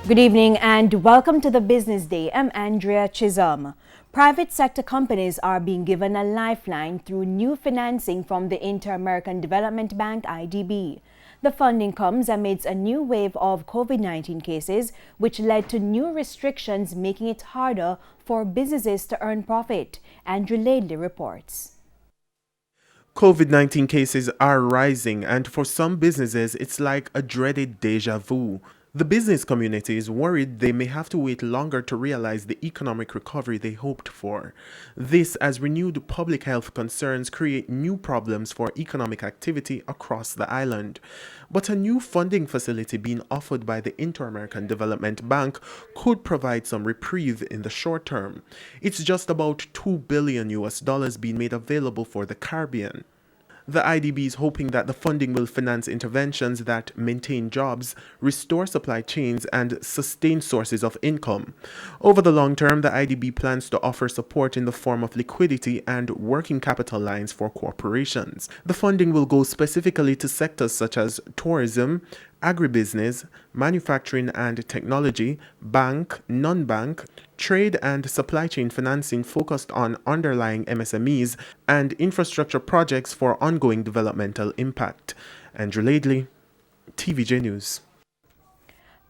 Good evening and welcome to the Business Day. I'm Andrea Chisholm. Private sector companies are being given a lifeline through new financing from the Inter-American Development Bank (IDB). The funding comes amidst a new wave of COVID-19 cases, which led to new restrictions making it harder for businesses to earn profit. Andrew Laidley reports. COVID-19 cases are rising, and for some businesses, it's like a dreaded deja vu. The business community is worried they may have to wait longer to realize the economic recovery they hoped for. This as renewed public health concerns create new problems for economic activity across the island. But a new funding facility being offered by the Inter-American Development Bank could provide some reprieve in the short term. It's just about $2 billion being made available for the Caribbean. The IDB is hoping that the funding will finance interventions that maintain jobs, restore supply chains, and sustain sources of income. Over the long term, the IDB plans to offer support in the form of liquidity and working capital lines for corporations. The funding will go specifically to sectors such as tourism, agribusiness, manufacturing and technology, bank, non-bank, trade and supply chain financing focused on underlying MSMEs, and infrastructure projects for ongoing developmental impact. Andrew Laidley, TVJ News.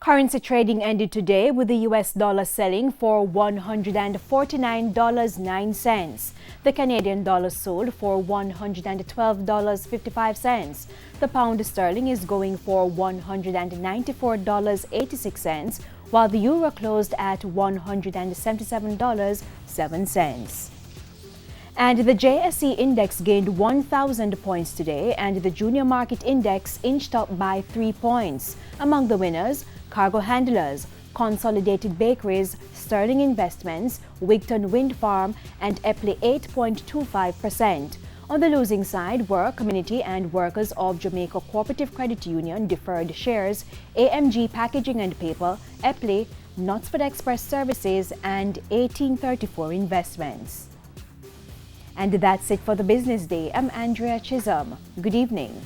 Currency trading ended today with the US dollar selling for $149.09. The Canadian dollar sold for $112.55. The pound sterling is going for $194.86, while the euro closed at $177.07. And the JSE index gained 1,000 points today, and the junior market index inched up by 3 points. Among the winners, cargo handlers, Consolidated Bakeries, Sterling Investments, Wigton Wind Farm, and Epley 8.25%. On the losing side were Community and Workers of Jamaica Cooperative Credit Union Deferred Shares, AMG Packaging and Paper, Epley, Knutsford Express Services, and 1834 Investments. And that's it for the Business Day. I'm Andrea Chisholm. Good evening.